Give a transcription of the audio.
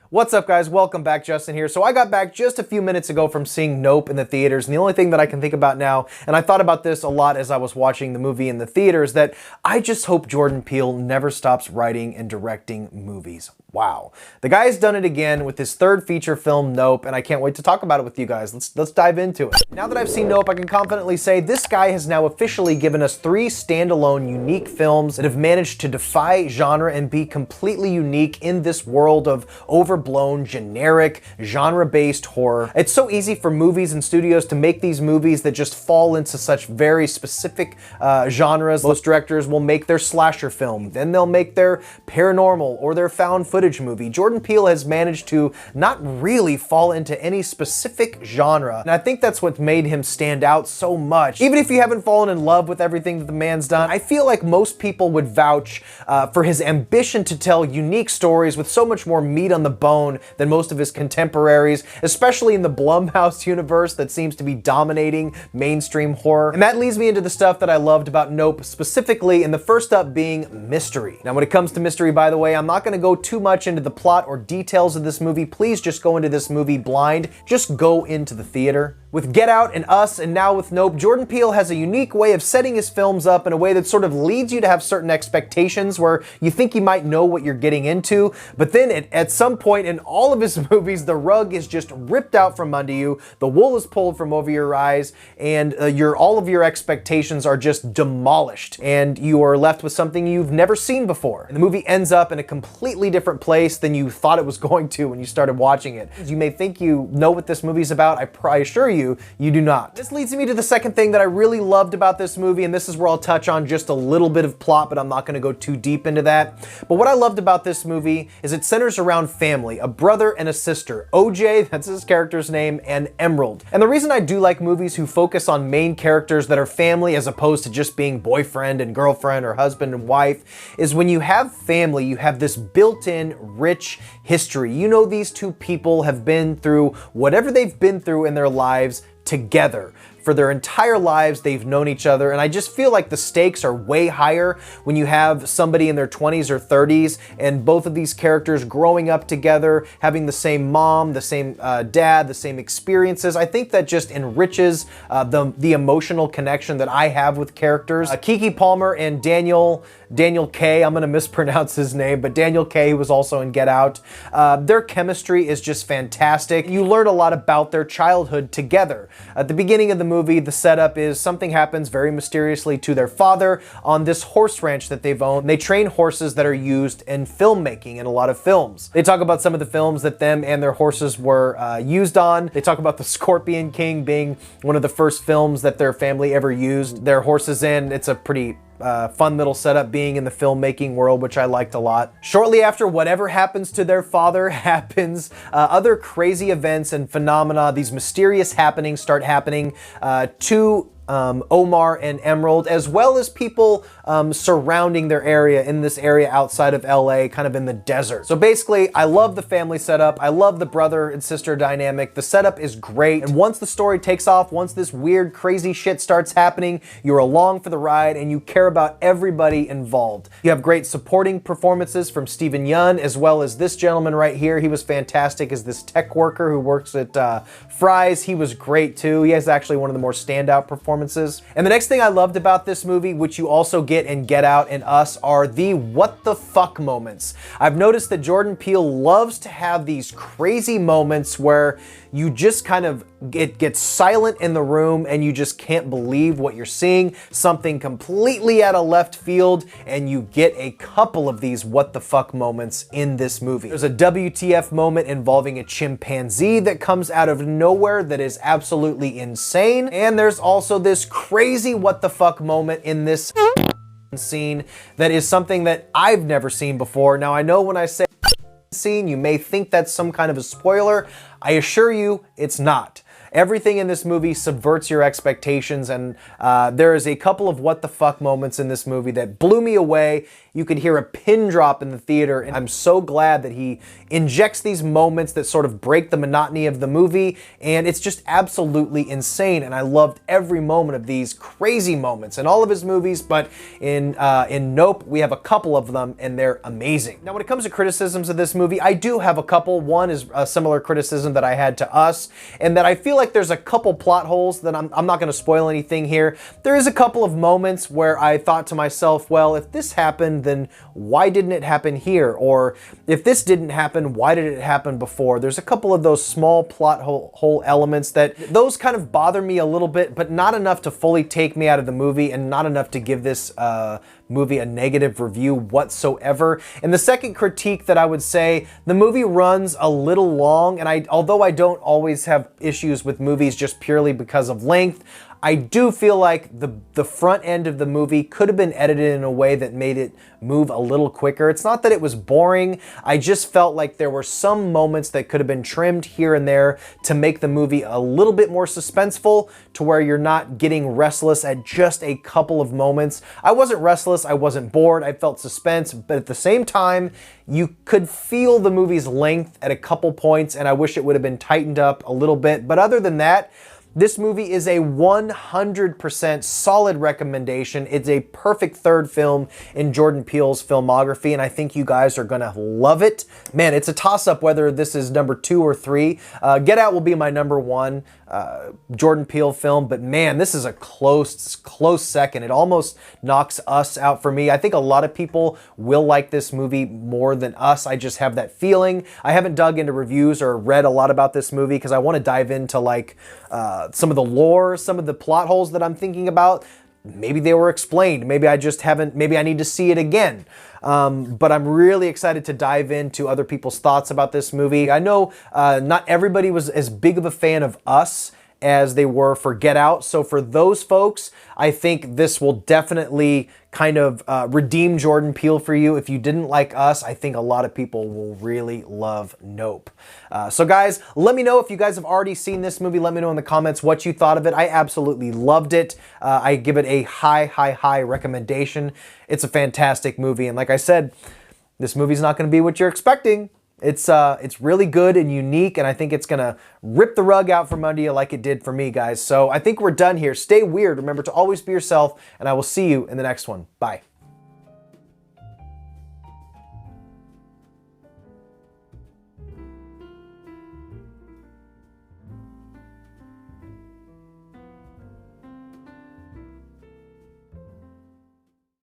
What's up, guys? Welcome back. Justin here. So I got back just a few minutes ago from seeing Nope in the theaters, and the only thing that I can think about now, and I thought about this a lot as I was watching the movie in the theater, is that I just hope Jordan Peele never stops writing and directing movies. Wow. The guy has done it again with his third feature film, Nope, and I can't wait to talk about it with you guys. Let's dive into it. Now that I've seen Nope, I can confidently say this guy has now officially given us 3 standalone, unique films that have managed to defy genre and be completely unique in this world of overblown, generic, genre-based horror. It's so easy for movies and studios to make these movies that just fall into such very specific genres. Most directors will make their slasher film, then they'll make their paranormal or their found footage movie. Jordan Peele has managed to not really fall into any specific genre, and I think that's what made him stand out so much. Even if you haven't fallen in love with everything that the man's done, I feel like most people would vouch for his ambition to tell unique stories with so much more meat on the bone than most of his contemporaries, especially in the Blumhouse universe that seems to be dominating mainstream horror. And that leads me into the stuff that I loved about Nope specifically, and the first up being mystery. Now when it comes to mystery, by the way, I'm not going to go too much into the plot or details of this movie. Please just go into this movie blind. Just go into the theater. With Get Out and Us, and now with Nope, Jordan Peele has a unique way of setting his films up in a way that sort of leads you to have certain expectations where you think you might know what you're getting into, but then at some point in all of his movies, the rug is just ripped out from under you, the wool is pulled from over your eyes, and all of your expectations are just demolished, and you are left with something you've never seen before. And the movie ends up in a completely different place than you thought it was going to when you started watching it. You may think you know what this movie's about. I assure you, you do not. This leads me to the second thing that I really loved about this movie, and this is where I'll touch on just a little bit of plot, but I'm not going to go too deep into that. But what I loved about this movie is it centers around family, a brother and a sister, OJ, that's his character's name, and Emerald. And the reason I do like movies who focus on main characters that are family as opposed to just being boyfriend and girlfriend or husband and wife is when you have family, you have this built-in rich history. You know, these two people have been through whatever they've been through in their lives together. For their entire lives, they've known each other, and I just feel like the stakes are way higher when you have somebody in their 20s or 30s and both of these characters growing up together, having the same mom, the same dad, the same experiences. I think that just enriches the emotional connection that I have with characters. Keke Palmer and Daniel K, I'm gonna mispronounce his name, but Daniel K, who was also in Get Out, their chemistry is just fantastic. You learn a lot about their childhood together. At the beginning of the movie, the setup is something happens very mysteriously to their father on this horse ranch that they've owned. They train horses that are used in filmmaking in a lot of films. They talk about some of the films that them and their horses were used on. They talk about the Scorpion King being one of the first films that their family ever used their horses in. It's a pretty fun little setup being in the filmmaking world, which I liked a lot. Shortly after whatever happens to their father happens, other crazy events and phenomena, these mysterious happenings start happening to Omar and Emerald, as well as people surrounding their area, in this area outside of LA, kind of in the desert. So basically, I love the family setup. I love the brother and sister dynamic. The setup is great. And once the story takes off, once this weird, crazy shit starts happening, you're along for the ride and you care about everybody involved. You have great supporting performances from Steven Yeun, as well as this gentleman right here. He was fantastic as this tech worker who works at Fry's. He was great too. He has actually one of the more standout performances. And the next thing I loved about this movie, which you also get in Get Out and Us, are the what the fuck moments. I've noticed that Jordan Peele loves to have these crazy moments where you just kind of get silent in the room and you just can't believe what you're seeing. Something completely out of left field, and you get a couple of these what the fuck moments in this movie. There's a WTF moment involving a chimpanzee that comes out of nowhere that is absolutely insane. And there's also this crazy what the fuck moment in this scene that is something that I've never seen before. Now I know when I say scene, you may think that's some kind of a spoiler. I assure you, it's not. Everything in this movie subverts your expectations, and there is a couple of what the fuck moments in this movie that blew me away. you could hear a pin drop in the theater, and I'm so glad that he injects these moments that sort of break the monotony of the movie, and it's just absolutely insane, and I loved every moment of these crazy moments in all of his movies, but in Nope, we have a couple of them, and they're amazing. Now, when it comes to criticisms of this movie, I do have a couple. One is a similar criticism that I had to Us, and that I feel like there's a couple plot holes that I'm not going to spoil anything here. There is a couple of moments where I thought to myself, well, if this happened, then why didn't it happen here? Or if this didn't happen, why did it happen before? There's a couple of those small plot hole elements that those kind of bother me a little bit, but not enough to fully take me out of the movie and not enough to give this movie a negative review whatsoever. And the second critique that I would say, the movie runs a little long, and although I don't always have issues with movies just purely because of length, I do feel like the front end of the movie could have been edited in a way that made it move a little quicker. It's not that it was boring, I just felt like there were some moments that could have been trimmed here and there to make the movie a little bit more suspenseful, to where you're not getting restless at just a couple of moments. I wasn't restless, I wasn't bored, I felt suspense, but at the same time, you could feel the movie's length at a couple points, and I wish it would have been tightened up a little bit. But other than that, this movie is a 100% solid recommendation. It's a perfect third film in Jordan Peele's filmography, and I think you guys are gonna love it. Man, it's a toss-up whether this is number 2 or 3. Get Out will be my number 1 Jordan Peele film, but man, this is a close second. It almost knocks Us out for me. I think a lot of people will like this movie more than Us. I just have that feeling. I haven't dug into reviews or read a lot about this movie because I want to dive into like some of the lore, some of the plot holes that I'm thinking about. Maybe they were explained. Maybe I just haven't, maybe I need to see it again. But I'm really excited to dive into other people's thoughts about this movie. I know not everybody was as big of a fan of Us as they were for Get Out. So for those folks, I think this will definitely kind of redeem Jordan Peele for you. If you didn't like Us, I think a lot of people will really love Nope. So guys, let me know if you guys have already seen this movie. Let me know in the comments what you thought of it. I absolutely loved it. I give it a high recommendation. It's a fantastic movie. And like I said, this movie's not going to be what you're expecting. It's really good and unique, and I think it's gonna rip the rug out from under you like it did for me, guys. So I think we're done here. Stay weird. Remember to always be yourself, and I will see you in the next one. Bye.